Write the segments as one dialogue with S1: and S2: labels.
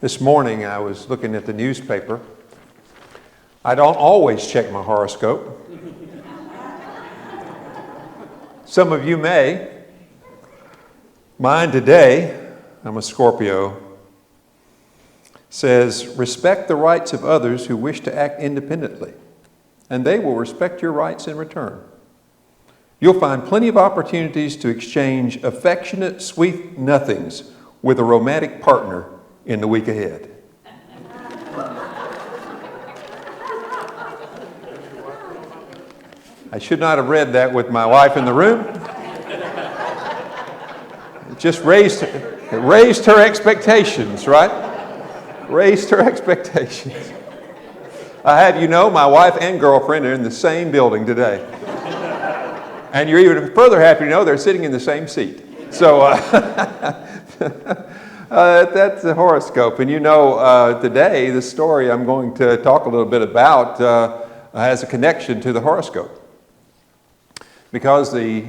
S1: This morning I was looking at the newspaper. I don't always check my horoscope. Some of you may. Mine today, I'm a Scorpio, says, respect the rights of others who wish to act independently, and they will respect your rights in return. You'll find plenty of opportunities to exchange affectionate, sweet nothings with a romantic partner in the week ahead. I should not have read that with my wife in the room. It just raised her expectations, right? Raised her expectations. I have you know, my wife and girlfriend are in the same building today. And you're even further happy to know they're sitting in the same seat. So that's the horoscope. And you know, today, the story I'm going to talk a little bit about has a connection to the horoscope. Because the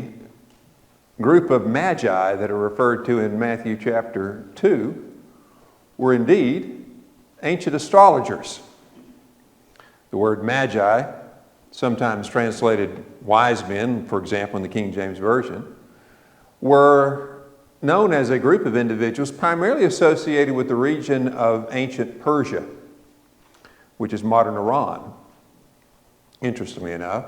S1: group of magi that are referred to in Matthew chapter 2 were indeed ancient astrologers. The word magi, sometimes translated wise men, for example, in the King James Version, were known as a group of individuals primarily associated with the region of ancient Persia, which is modern Iran. Interestingly enough,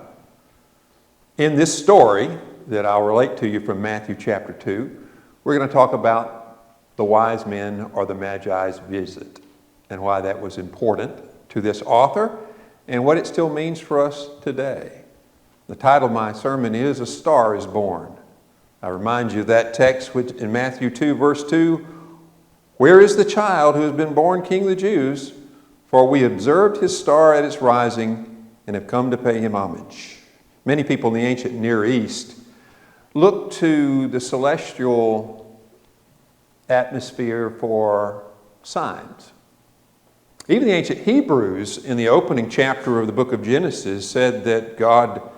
S1: in this story that I'll relate to you from Matthew chapter 2, we're going to talk about the wise men or the Magi's visit and why that was important to this author and what it still means for us today. The title of my sermon is A Star is Born. I remind you of that text which in Matthew 2 verse 2, where is the child who has been born King of the Jews? For we observed his star at its rising and have come to pay him homage. Many people in the ancient Near East looked to the celestial atmosphere for signs. Even the ancient Hebrews in the opening chapter of the book of Genesis said that God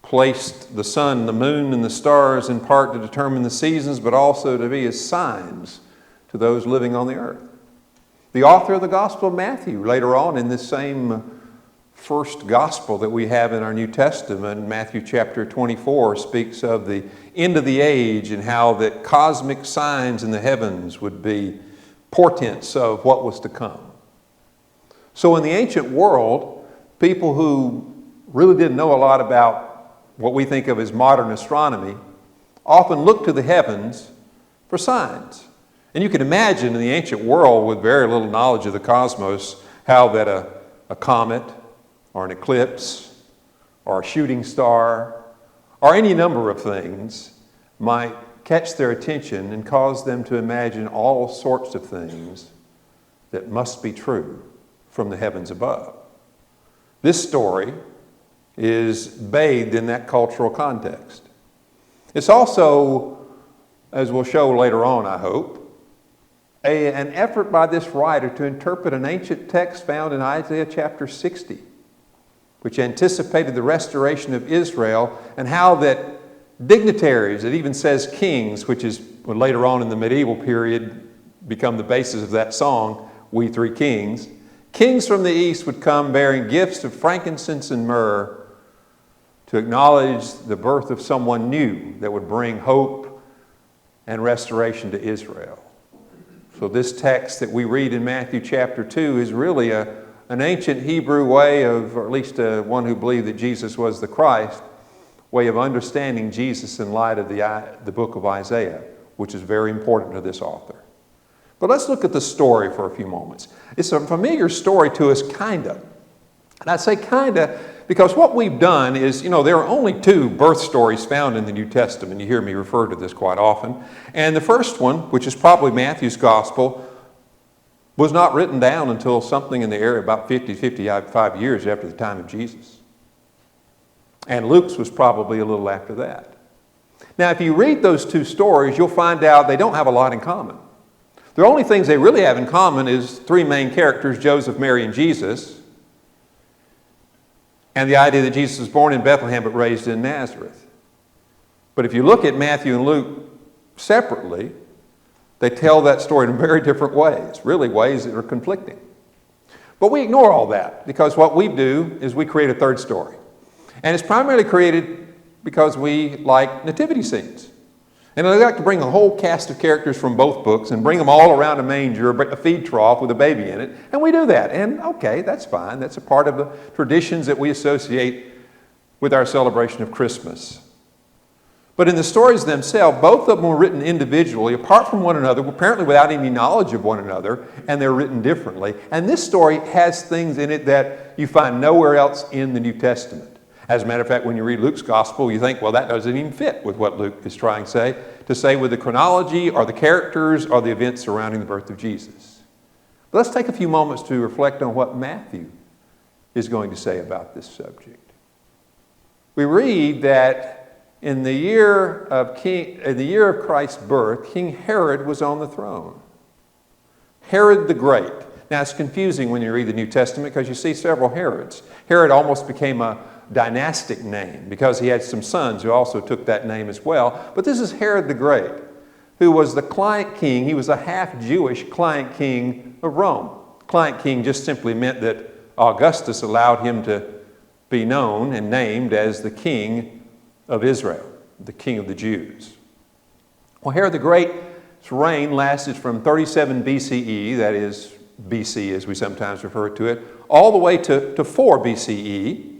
S1: placed the sun, the moon, and the stars in part to determine the seasons, but also to be as signs to those living on the earth. The author of the Gospel of Matthew, later on in this same first gospel that we have in our New Testament, Matthew chapter 24, speaks of the end of the age and how that cosmic signs in the heavens would be portents of what was to come. So in the ancient world, people who really didn't know a lot about what we think of as modern astronomy often looked to the heavens for signs. And you can imagine in the ancient world with very little knowledge of the cosmos how that a comet or an eclipse or a shooting star or any number of things might catch their attention and cause them to imagine all sorts of things that must be true from the heavens above. This story is bathed in that cultural context. It's also, as we'll show later on, I hope, an effort by this writer to interpret an ancient text found in Isaiah chapter 60, which anticipated the restoration of Israel and how that dignitaries, it even says kings, which is later on in the medieval period become the basis of that song, We Three Kings. Kings from the east would come bearing gifts of frankincense and myrrh to acknowledge the birth of someone new that would bring hope and restoration to Israel. So this text that we read in Matthew chapter 2 is really an ancient Hebrew way of, or at least one who believed that Jesus was the Christ, way of understanding Jesus in light of the book of Isaiah, which is very important to this author. But let's look at the story for a few moments. It's a familiar story to us, kinda. And I say kinda because what we've done is, you know, there are only two birth stories found in the New Testament. You hear me refer to this quite often. And the first one, which is probably Matthew's gospel, was not written down until something in the area about 55 years after the time of Jesus. And Luke's was probably a little after that. Now, if you read those two stories, you'll find out they don't have a lot in common. The only things they really have in common is three main characters, Joseph, Mary, and Jesus, and the idea that Jesus was born in Bethlehem but raised in Nazareth. But if you look at Matthew and Luke separately, They tell that story in very different ways, really ways that are conflicting. But we ignore all that because what we do is we create a third story. And it's primarily created because we like nativity scenes. And we like to bring a whole cast of characters from both books and bring them all around a manger, a feed trough with a baby in it. And we do that. And okay, that's fine. That's a part of the traditions that we associate with our celebration of Christmas. But in the stories themselves, both of them were written individually, apart from one another, apparently without any knowledge of one another, and they're written differently. And this story has things in it that you find nowhere else in the New Testament. As a matter of fact, when you read Luke's gospel, you think, well, that doesn't even fit with what Luke is trying to say with the chronology or the characters or the events surrounding the birth of Jesus. But let's take a few moments to reflect on what Matthew is going to say about this subject. We read that in the year of Christ's birth, King Herod was on the throne. Herod the Great. Now, it's confusing when you read the New Testament because you see several Herods. Herod almost became a dynastic name because he had some sons who also took that name as well. But this is Herod the Great, who was the client king. He was a half-Jewish client king of Rome. Client king just simply meant that Augustus allowed him to be known and named as the king of Israel, the king of the Jews. Well, Herod the Great's reign lasted from 37 BCE, that is BC as we sometimes refer to it, all the way to 4 BCE.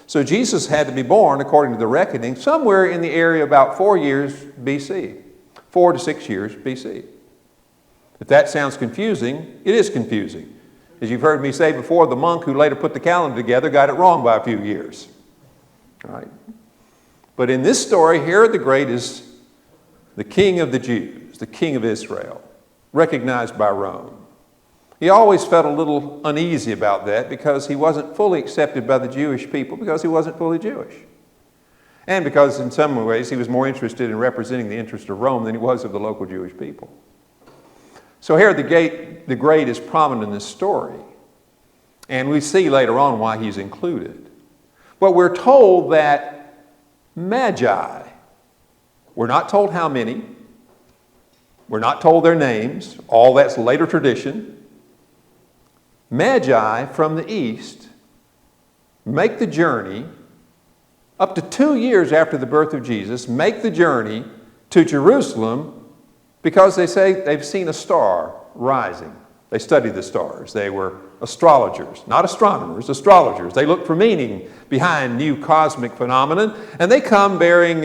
S1: So Jesus had to be born, according to the reckoning, somewhere in the area about 4 years BC, 4 to 6 years BC. If that sounds confusing, it is confusing. As you've heard me say before, the monk who later put the calendar together got it wrong by a few years. All right. But in this story, Herod the Great is the king of the Jews, the king of Israel, recognized by Rome. He always felt a little uneasy about that because he wasn't fully accepted by the Jewish people because he wasn't fully Jewish. And because in some ways he was more interested in representing the interest of Rome than he was of the local Jewish people. So Herod the Great is prominent in this story. And we see later on why he's included. But we're told that Magi, we're not told how many, we're not told their names, all that's later tradition. Magi from the east make the journey up to 2 years after the birth of Jesus, make the journey to Jerusalem because they say they've seen a star rising. They studied the stars. They were astrologers, not astronomers, astrologers. They look for meaning behind new cosmic phenomenon, and they come bearing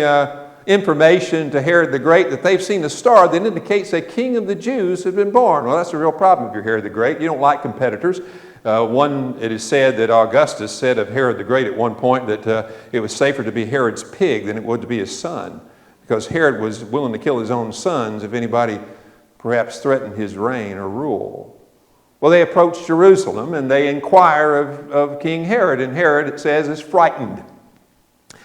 S1: information to Herod the Great that they've seen a star that indicates a king of the Jews had been born. Well, that's a real problem if you're Herod the Great. You don't like competitors. It is said that Augustus said of Herod the Great at one point that it was safer to be Herod's pig than it would to be his son, because Herod was willing to kill his own sons if anybody perhaps threatened his reign or rule. Well, they approach Jerusalem and they inquire of King Herod, and Herod, it says, is frightened.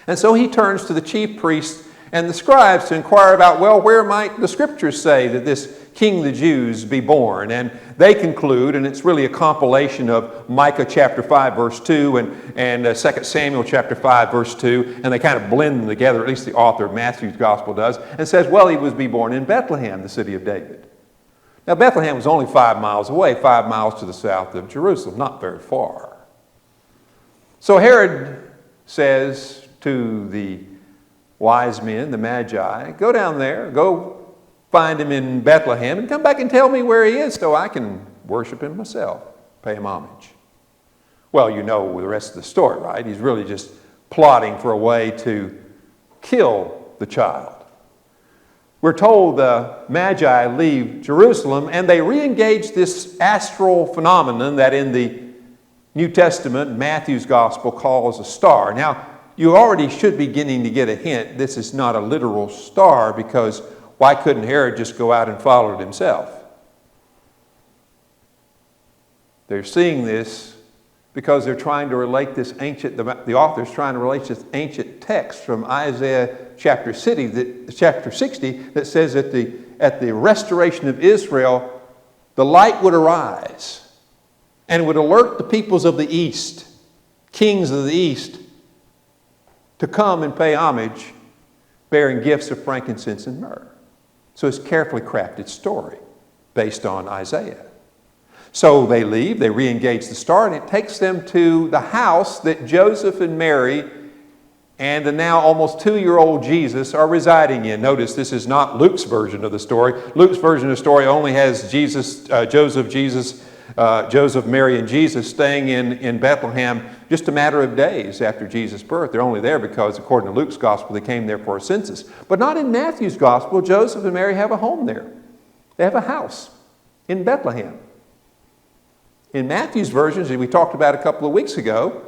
S1: And so he turns to the chief priests and the scribes to inquire about, well, where might the scriptures say that this king of the Jews be born? And they conclude, and it's really a compilation of Micah chapter 5 verse 2 and 2 Samuel chapter 5 verse 2, and they kind of blend them together, at least the author of Matthew's gospel does, and says, well, he was be born in Bethlehem, the city of David. Now, Bethlehem was only 5 miles away, 5 miles to the south of Jerusalem, not very far. So Herod says to the wise men, the Magi, go down there, go find him in Bethlehem, and come back and tell me where he is so I can worship him myself, pay him homage. Well, you know the rest of the story, right? He's really just plotting for a way to kill the child. We're told the Magi leave Jerusalem and they re-engage this astral phenomenon that in the New Testament, Matthew's gospel calls a star. Now, you already should be beginning to get a hint this is not a literal star, because why couldn't Herod just go out and follow it himself? They're seeing this because they're trying to relate this the author's trying to relate this ancient text from Isaiah chapter 60 that says that at the restoration of Israel, the light would arise and would alert the peoples of the east, kings of the east, to come and pay homage, bearing gifts of frankincense and myrrh. So it's a carefully crafted story based on Isaiah. So they leave, they re-engage the star, and it takes them to the house that Joseph and Mary and the now almost 2-year-old Jesus are residing in. Notice this is not Luke's version of the story. Luke's version of the story only has Joseph, Mary, and Jesus staying in Bethlehem just a matter of days after Jesus' birth. They're only there because, according to Luke's gospel, they came there for a census. But not in Matthew's gospel. Joseph and Mary have a home there. They have a house in Bethlehem. In Matthew's versions, as we talked about a couple of weeks ago,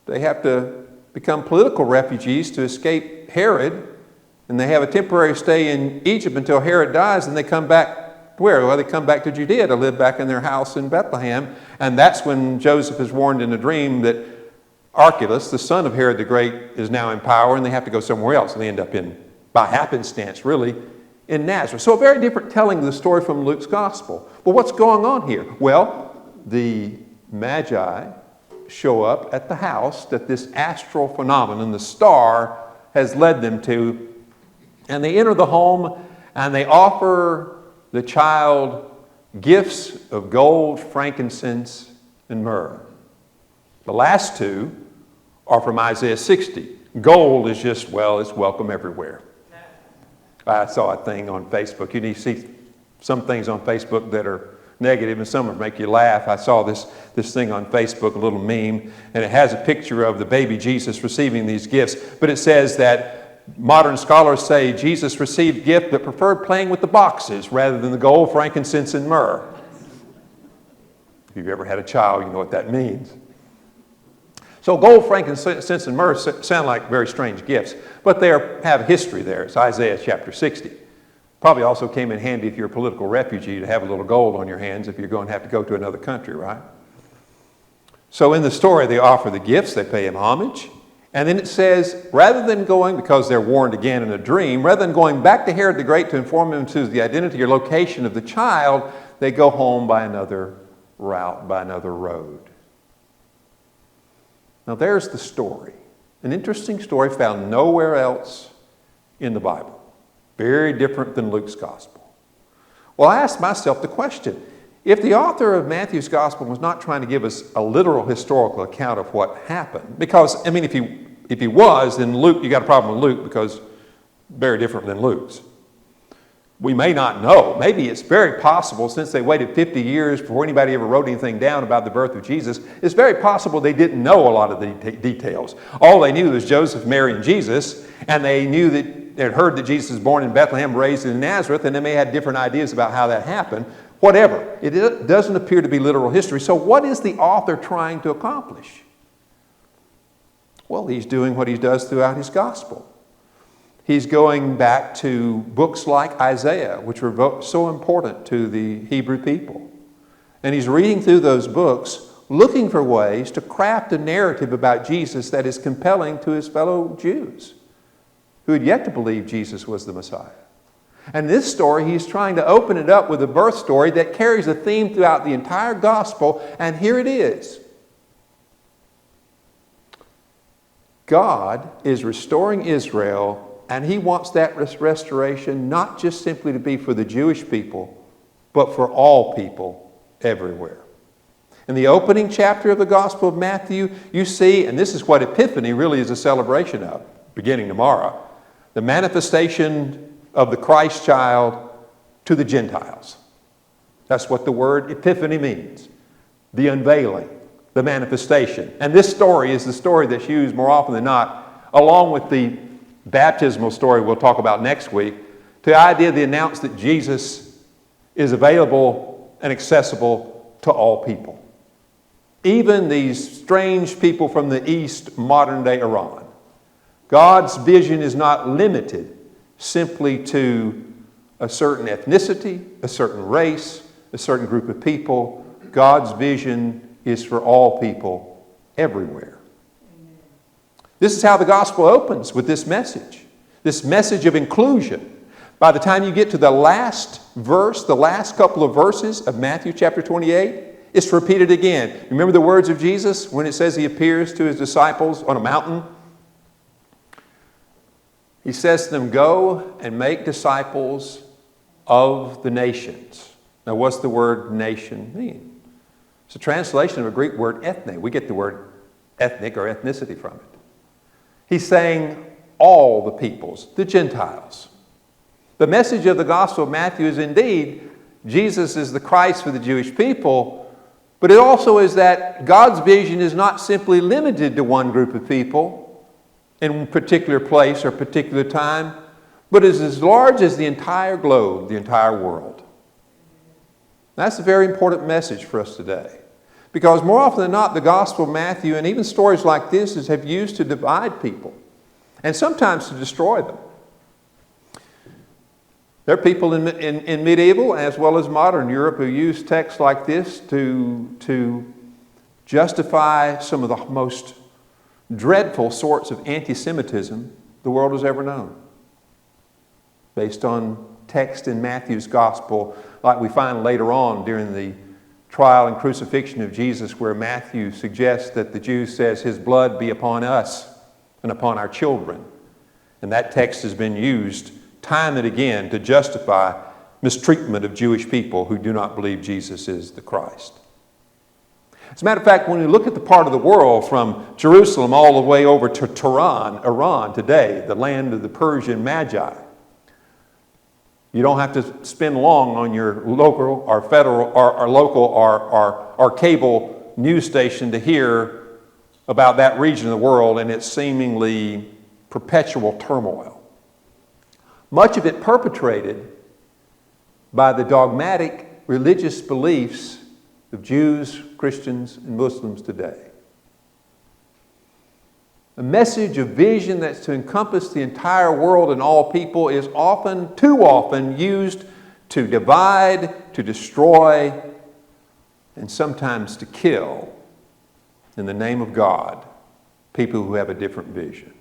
S1: they have to become political refugees to escape Herod, and they have a temporary stay in Egypt until Herod dies, and they come back where? Well, they come back to Judea to live back in their house in Bethlehem, and that's when Joseph is warned in a dream that Archelaus, the son of Herod the Great, is now in power, and they have to go somewhere else, and they end up by happenstance, really, in Nazareth. So a very different telling of the story from Luke's gospel. But what's going on here? Well, the Magi show up at the house that this astral phenomenon, the star, has led them to. And they enter the home and they offer the child gifts of gold, frankincense, and myrrh. The last two are from Isaiah 60. Gold is just, well, it's welcome everywhere. I saw a thing on Facebook. You need to see some things on Facebook that are negative, and some will make you laugh. I saw this thing on Facebook, a little meme, and it has a picture of the baby Jesus receiving these gifts. But it says that modern scholars say Jesus received gift but preferred playing with the boxes rather than the gold, frankincense, and myrrh. If you've ever had a child, you know what that means. So gold, frankincense, and myrrh sound like very strange gifts, but they have history there. It's Isaiah chapter 60. Probably also came in handy if you're a political refugee to have a little gold on your hands if you're going to have to go to another country, right? So in the story, they offer the gifts, they pay him homage, and then it says, rather than going, because they're warned again in a dream, rather than going back to Herod the Great to inform him to the identity or location of the child, they go home by another route, by another road. Now there's the story. An interesting story found nowhere else in the Bible. Very different than Luke's gospel. Well, I asked myself the question, if the author of Matthew's gospel was not trying to give us a literal historical account of what happened, because, I mean, if he was, then Luke, you got a problem with Luke because very different than Luke's. We may not know. Maybe it's very possible, since they waited 50 years before anybody ever wrote anything down about the birth of Jesus, it's very possible they didn't know a lot of the details. All they knew was Joseph, Mary, and Jesus, and they knew that they had heard that Jesus was born in Bethlehem, raised in Nazareth, and they may have had different ideas about how that happened. Whatever. It doesn't appear to be literal history. So what is the author trying to accomplish? Well, he's doing what he does throughout his gospel. He's going back to books like Isaiah, which were so important to the Hebrew people. And he's reading through those books, looking for ways to craft a narrative about Jesus that is compelling to his fellow Jews who had yet to believe Jesus was the Messiah. And this story, he's trying to open it up with a birth story that carries a theme throughout the entire gospel, and here it is. God is restoring Israel, and he wants that restoration not just simply to be for the Jewish people, but for all people everywhere. In the opening chapter of the Gospel of Matthew, you see, and this is what Epiphany really is a celebration of, beginning tomorrow, the manifestation of the Christ child to the Gentiles. That's what the word Epiphany means. The unveiling, the manifestation. And this story is the story that's used more often than not, along with the baptismal story we'll talk about next week, to the idea to announce that Jesus is available and accessible to all people. Even these strange people from the East, modern day Iran. God's vision is not limited simply to a certain ethnicity, a certain race, a certain group of people. God's vision is for all people everywhere. Amen. This is how the gospel opens, with this message of inclusion. By the time you get to the last verse, the last couple of verses of Matthew chapter 28, it's repeated again. Remember the words of Jesus when it says he appears to his disciples on a mountain? He says to them, "Go and make disciples of the nations. Now, what's the word nation mean? It's a translation of a Greek word ethne. We get the word ethnic or ethnicity from it. He's saying all the peoples, the Gentiles. The message of the Gospel of Matthew is indeed Jesus is the Christ for the Jewish people, but it also is that God's vision is not simply limited to one group of people in a particular place or particular time, but is as large as the entire globe, the entire world. That's a very important message for us today. Because more often than not, the Gospel of Matthew and even stories like this have used to divide people and sometimes to destroy them. There are people in medieval as well as modern Europe who use texts like this to justify some of the most dreadful sorts of anti-Semitism the world has ever known, based on text in Matthew's Gospel, like we find later on during the trial and crucifixion of Jesus, where Matthew suggests that the Jews says, "His blood be upon us and upon our children." And that text has been used time and again to justify mistreatment of Jewish people who do not believe Jesus is the Christ. As a matter of fact, when we look at the part of the world from Jerusalem all the way over to Tehran, Iran today, the land of the Persian Magi, you don't have to spend long on your local or federal or local or cable news station to hear about that region of the world and its seemingly perpetual turmoil. Much of it perpetrated by the dogmatic religious beliefs of Jews, Christians, and Muslims today. A message of vision that's to encompass the entire world and all people is often, too often, used to divide, to destroy, and sometimes to kill in the name of God, people who have a different vision.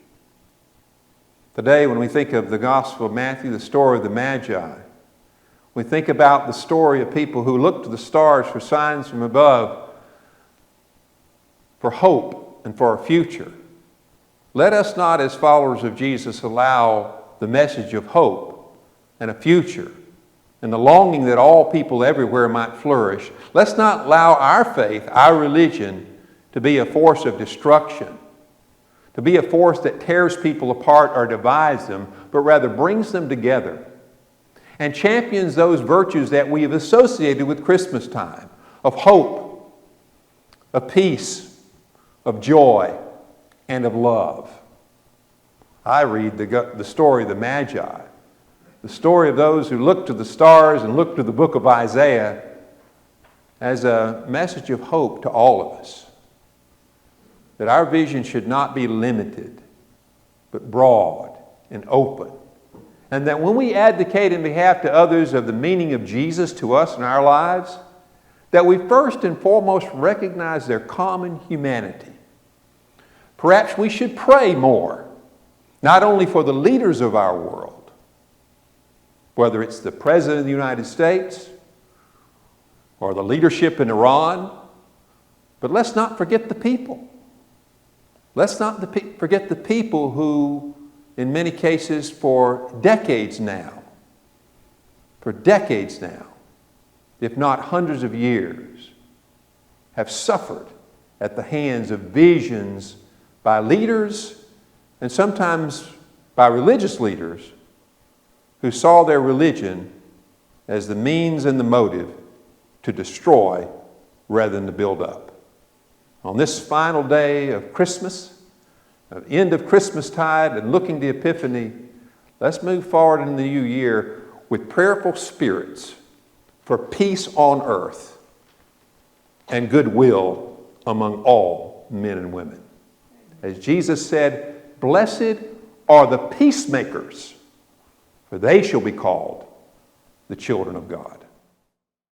S1: Today, when we think of the Gospel of Matthew, the story of the Magi, we think about the story of people who look to the stars for signs from above, for hope and for a future. Let us not, as followers of Jesus, allow the message of hope and a future and the longing that all people everywhere might flourish. Let's not allow our faith, our religion, to be a force of destruction, to be a force that tears people apart or divides them, but rather brings them together and champions those virtues that we have associated with Christmas time, of hope, of peace, of joy, and of love. I read the story of the Magi, the story of those who look to the stars and look to the book of Isaiah, as a message of hope to all of us. That our vision should not be limited, but broad and open. And that when we advocate in behalf to others of the meaning of Jesus to us in our lives, that we first and foremost recognize their common humanity. Perhaps we should pray more, not only for the leaders of our world, whether it's the President of the United States or the leadership in Iran, but let's not forget the people. Let's not forget the people who, in many cases, for decades now, if not hundreds of years, have suffered at the hands of visions by leaders and sometimes by religious leaders who saw their religion as the means and the motive to destroy rather than to build up. On this final day of Christmas, end of Christmastide and looking to Epiphany, let's move forward in the new year with prayerful spirits for peace on earth and goodwill among all men and women. As Jesus said, "Blessed are the peacemakers, for they shall be called the children of God."